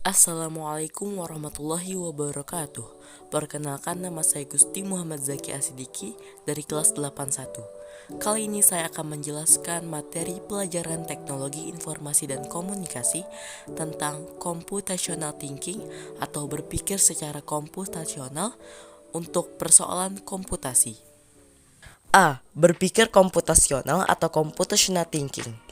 Assalamualaikum warahmatullahi wabarakatuh. Perkenalkan, nama saya Gusti Muhammad Zaki Asidiki dari kelas 81. Kali ini saya akan menjelaskan materi pelajaran teknologi informasi dan komunikasi tentang computational thinking atau berpikir secara komputasional untuk persoalan komputasi. A. Berpikir komputasional atau computational thinking.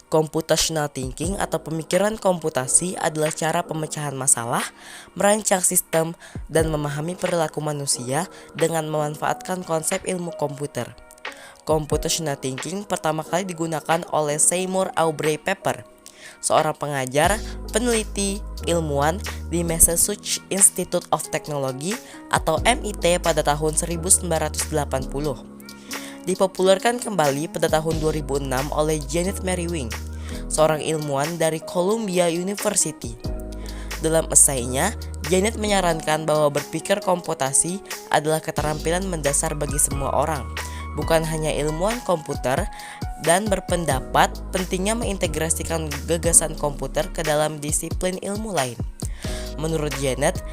Computational thinking atau pemikiran komputasi adalah cara pemecahan masalah, merancang sistem, dan memahami perilaku manusia dengan memanfaatkan konsep ilmu komputer. Computational thinking pertama kali digunakan oleh Seymour Aubrey Pepper, seorang pengajar, peneliti, ilmuwan di Massachusetts Institute of Technology atau MIT pada tahun 1980. Dipopulerkan kembali pada tahun 2006 oleh Janet Merriwing, seorang ilmuwan dari Columbia University. Dalam esainya, Janet menyarankan bahwa berpikir komputasi adalah keterampilan mendasar bagi semua orang, bukan hanya ilmuwan komputer, dan berpendapat pentingnya mengintegrasikan gagasan komputer ke dalam disiplin ilmu lain. Menurut Janet,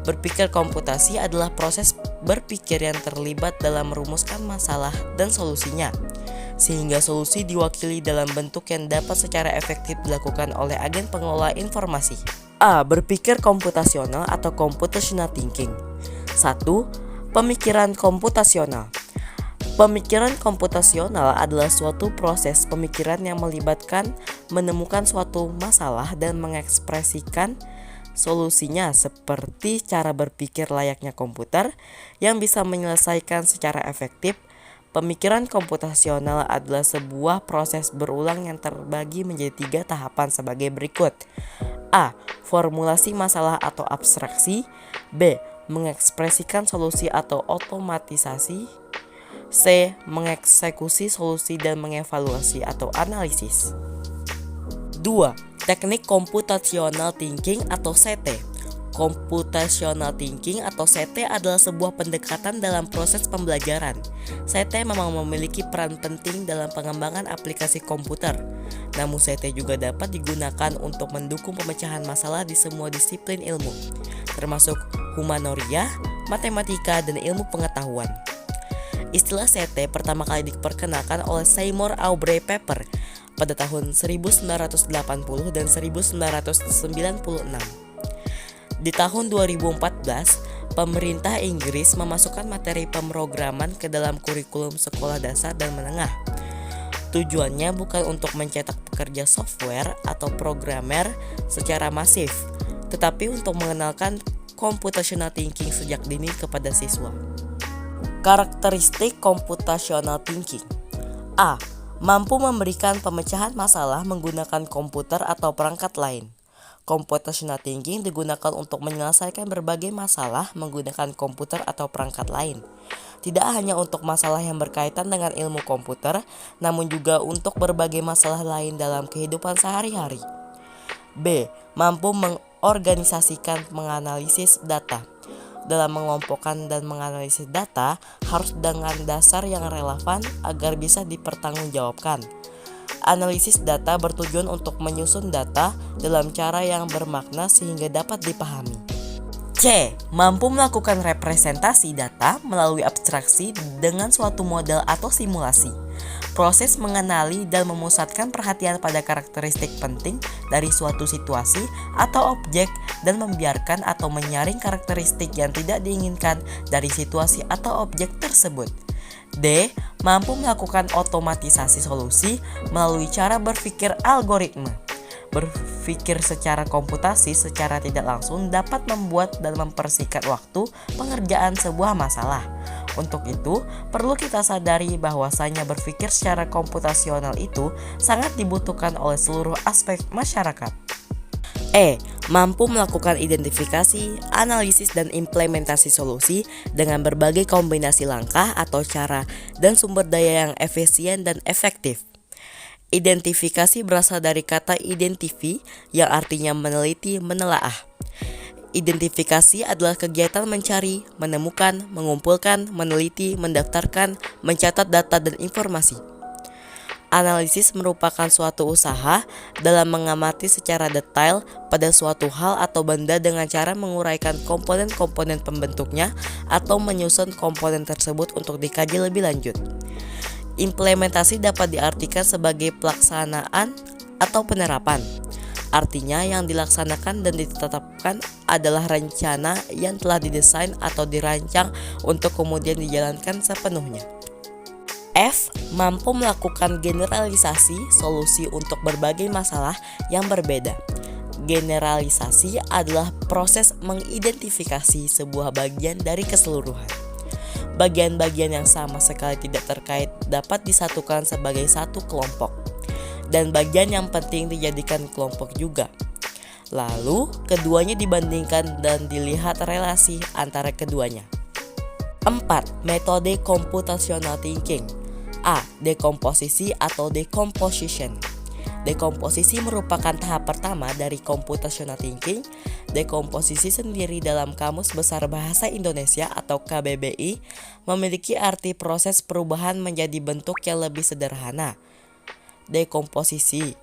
berpikir komputasi adalah proses berpikir yang terlibat dalam merumuskan masalah dan solusinya, sehingga solusi diwakili dalam bentuk yang dapat secara efektif dilakukan oleh agen pengelola informasi. A. Berpikir komputasional atau computational thinking. 1. Pemikiran komputasional. Pemikiran komputasional adalah suatu proses pemikiran yang melibatkan menemukan suatu masalah dan mengekspresikan solusinya seperti cara berpikir layaknya komputer yang bisa menyelesaikan secara efektif. Pemikiran komputasional adalah sebuah proses berulang yang terbagi menjadi 3 tahapan sebagai berikut. A. Formulasi masalah atau abstraksi. B. Mengekspresikan solusi atau otomatisasi. C. Mengeksekusi solusi dan mengevaluasi atau analisis. 2. Teknik computational thinking atau CT. Computational thinking atau CT adalah sebuah pendekatan dalam proses pembelajaran. CT memang memiliki peran penting dalam pengembangan aplikasi komputer. Namun CT juga dapat digunakan untuk mendukung pemecahan masalah di semua disiplin ilmu, termasuk humanoria, matematika, dan ilmu pengetahuan. Istilah CT pertama kali diperkenalkan oleh Seymour Aubrey Pepper pada tahun 1980 dan 1996. Di tahun 2014, pemerintah Inggris memasukkan materi pemrograman ke dalam kurikulum sekolah dasar dan menengah. Tujuannya bukan untuk mencetak pekerja software atau programmer secara masif, tetapi untuk mengenalkan computational thinking sejak dini kepada siswa. Karakteristik computational thinking. A. Mampu memberikan pemecahan masalah menggunakan komputer atau perangkat lain. Computational thinking digunakan untuk menyelesaikan berbagai masalah menggunakan komputer atau perangkat lain. Tidak hanya untuk masalah yang berkaitan dengan ilmu komputer, namun juga untuk berbagai masalah lain dalam kehidupan sehari-hari. B. Mampu mengorganisasikan menganalisis data. Dalam mengelompokkan dan menganalisis data harus dengan dasar yang relevan agar bisa dipertanggungjawabkan. Analisis data bertujuan untuk menyusun data dalam cara yang bermakna sehingga dapat dipahami. C. Mampu melakukan representasi data melalui abstraksi dengan suatu model atau simulasi. Proses mengenali dan memusatkan perhatian pada karakteristik penting dari suatu situasi atau objek dan membiarkan atau menyaring karakteristik yang tidak diinginkan dari situasi atau objek tersebut. D. Mampu melakukan otomatisasi solusi melalui cara berpikir algoritma. Berpikir secara komputasi secara tidak langsung dapat membuat dan mempersingkat waktu pengerjaan sebuah masalah. Untuk itu, perlu kita sadari bahwasanya berpikir secara komputasional itu sangat dibutuhkan oleh seluruh aspek masyarakat. E. Mampu melakukan identifikasi, analisis, dan implementasi solusi dengan berbagai kombinasi langkah atau cara dan sumber daya yang efisien dan efektif. Identifikasi berasal dari kata identifi yang artinya meneliti, menelaah. Identifikasi adalah kegiatan mencari, menemukan, mengumpulkan, meneliti, mendaftarkan, mencatat data dan informasi. Analisis merupakan suatu usaha dalam mengamati secara detail pada suatu hal atau benda dengan cara menguraikan komponen-komponen pembentuknya atau menyusun komponen tersebut untuk dikaji lebih lanjut. Implementasi dapat diartikan sebagai pelaksanaan atau penerapan. Artinya yang dilaksanakan dan ditetapkan adalah rencana yang telah didesain atau dirancang untuk kemudian dijalankan sepenuhnya. F. Mampu melakukan generalisasi solusi untuk berbagai masalah yang berbeda. Generalisasi adalah proses mengidentifikasi sebuah bagian dari keseluruhan. Bagian-bagian yang sama sekali tidak terkait dapat disatukan sebagai satu kelompok, dan bagian yang penting dijadikan kelompok juga. Lalu, keduanya dibandingkan dan dilihat relasi antara keduanya. 4. Metode computational thinking. A. Dekomposisi atau decomposition. Dekomposisi merupakan tahap pertama dari computational thinking. Dekomposisi sendiri dalam Kamus Besar Bahasa Indonesia atau KBBI memiliki arti proses perubahan menjadi bentuk yang lebih sederhana. Dekomposisi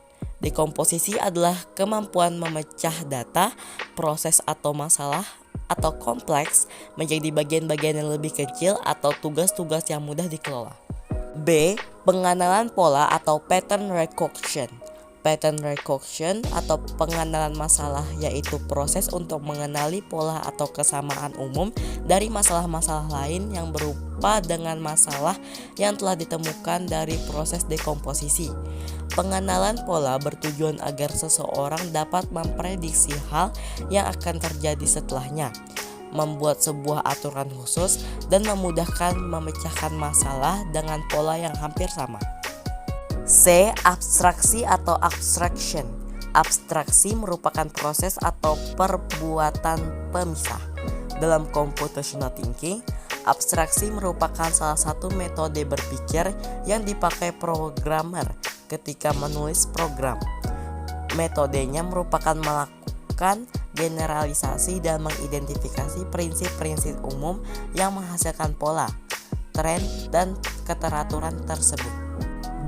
adalah kemampuan memecah data, proses atau masalah atau kompleks menjadi bagian-bagian yang lebih kecil atau tugas-tugas yang mudah dikelola. B. Pengenalan pola atau pattern recognition. Pattern recognition atau pengenalan masalah yaitu proses untuk mengenali pola atau kesamaan umum dari masalah-masalah lain yang berupa dengan masalah yang telah ditemukan dari proses dekomposisi. Pengenalan pola bertujuan agar seseorang dapat memprediksi hal yang akan terjadi setelahnya, membuat sebuah aturan khusus, dan memudahkan memecahkan masalah dengan pola yang hampir sama. C. Abstraksi atau abstraction. Abstraksi merupakan proses atau perbuatan pemisah. Dalam computational thinking, abstraksi merupakan salah satu metode berpikir yang dipakai programmer ketika menulis program. Metodenya merupakan melakukan generalisasi dan mengidentifikasi prinsip-prinsip umum yang menghasilkan pola, tren, dan keteraturan tersebut.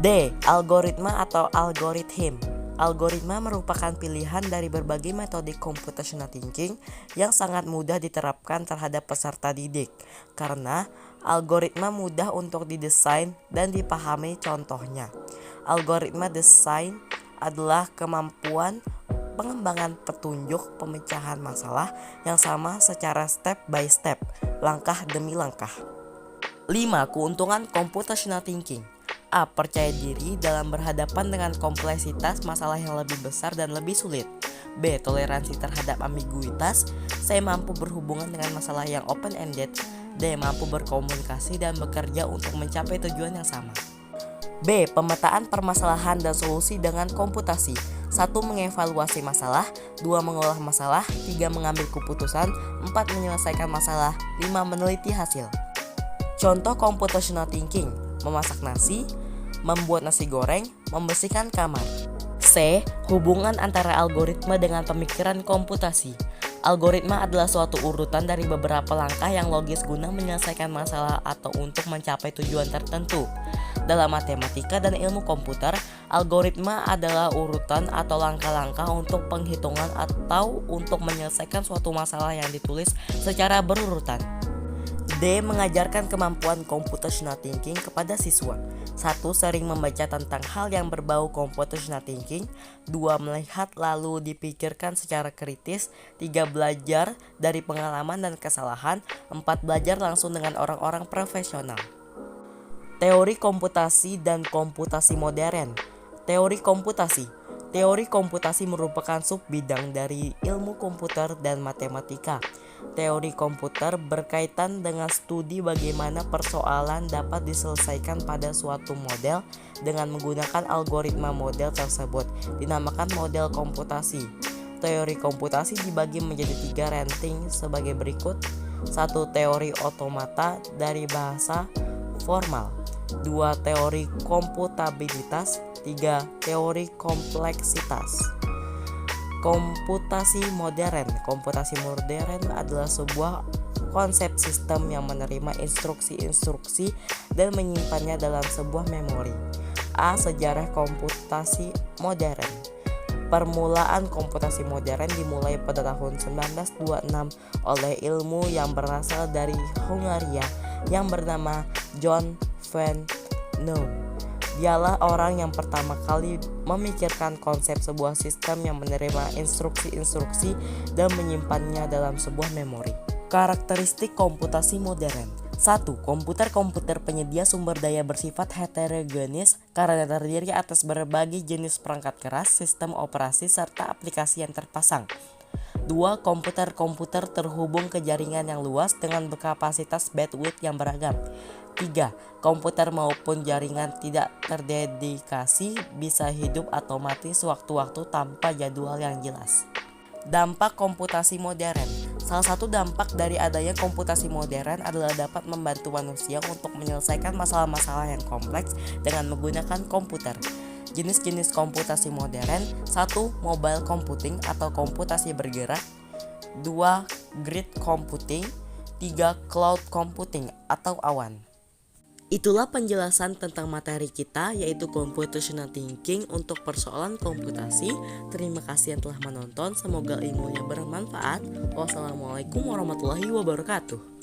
D. Algoritma atau algorithm. Algoritma merupakan pilihan dari berbagai metode computational thinking yang sangat mudah diterapkan terhadap peserta didik karena algoritma mudah untuk didesain dan dipahami. Contohnya, algoritma desain adalah kemampuan pengembangan petunjuk pemecahan masalah yang sama secara step by step, langkah demi langkah. 5. Keuntungan computational thinking. A. Percaya diri dalam berhadapan dengan kompleksitas masalah yang lebih besar dan lebih sulit. B. Toleransi terhadap ambiguitas. C. Mampu berhubungan dengan masalah yang open-ended. D. Mampu berkomunikasi dan bekerja untuk mencapai tujuan yang sama. B. Pemetaan permasalahan dan solusi dengan komputasi. 1. Mengevaluasi masalah. 2. Mengolah masalah. 3. Mengambil keputusan. 4. Menyelesaikan masalah. 5. Meneliti hasil. Contoh computational thinking: memasak nasi, membuat nasi goreng, membersihkan kamar. C. Hubungan antara algoritma dengan pemikiran komputasi. Algoritma adalah suatu urutan dari beberapa langkah yang logis guna menyelesaikan masalah atau untuk mencapai tujuan tertentu. Dalam matematika dan ilmu komputer, algoritma adalah urutan atau langkah-langkah untuk penghitungan atau untuk menyelesaikan suatu masalah yang ditulis secara berurutan. D. Mengajarkan kemampuan computational thinking kepada siswa. 1. Sering membaca tentang hal yang berbau computational thinking. 2. Melihat lalu dipikirkan secara kritis. 3. Belajar dari pengalaman dan kesalahan. 4. Belajar langsung dengan orang-orang profesional. Teori komputasi dan komputasi modern. Teori komputasi. Teori komputasi merupakan subbidang dari ilmu komputer dan matematika. Teori komputer berkaitan dengan studi bagaimana persoalan dapat diselesaikan pada suatu model dengan menggunakan algoritma model tersebut, dinamakan model komputasi. Teori komputasi dibagi menjadi 3 ranting sebagai berikut. 1. Teori otomata dari bahasa formal. 2. Teori komputabilitas. 3. Teori kompleksitas. Komputasi modern. Komputasi modern adalah sebuah konsep sistem yang menerima instruksi-instruksi dan menyimpannya dalam sebuah memori. A. Sejarah komputasi modern. Permulaan komputasi modern dimulai pada tahun 1926 oleh ilmu yang berasal dari Hungaria yang bernama John van Neumann. Dialah orang yang pertama kali memikirkan konsep sebuah sistem yang menerima instruksi-instruksi dan menyimpannya dalam sebuah memori. Karakteristik komputasi modern. 1. Komputer-komputer penyedia sumber daya bersifat heterogenis karena terdiri atas berbagai jenis perangkat keras, sistem operasi, serta aplikasi yang terpasang. 2. Komputer-komputer terhubung ke jaringan yang luas dengan kapasitas bandwidth yang beragam. 3. Komputer maupun jaringan tidak terdedikasi bisa hidup atau mati sewaktu-waktu tanpa jadwal yang jelas. Dampak komputasi modern. Salah satu dampak dari adanya komputasi modern adalah dapat membantu manusia untuk menyelesaikan masalah-masalah yang kompleks dengan menggunakan komputer. Jenis-jenis komputasi modern. 1. Mobile computing atau komputasi bergerak. 2. Grid computing. 3. Cloud computing atau awan. Itulah penjelasan tentang materi kita, yaitu computational thinking untuk persoalan komputasi. Terima kasih yang telah menonton, semoga ilmunya bermanfaat. Wassalamualaikum warahmatullahi wabarakatuh.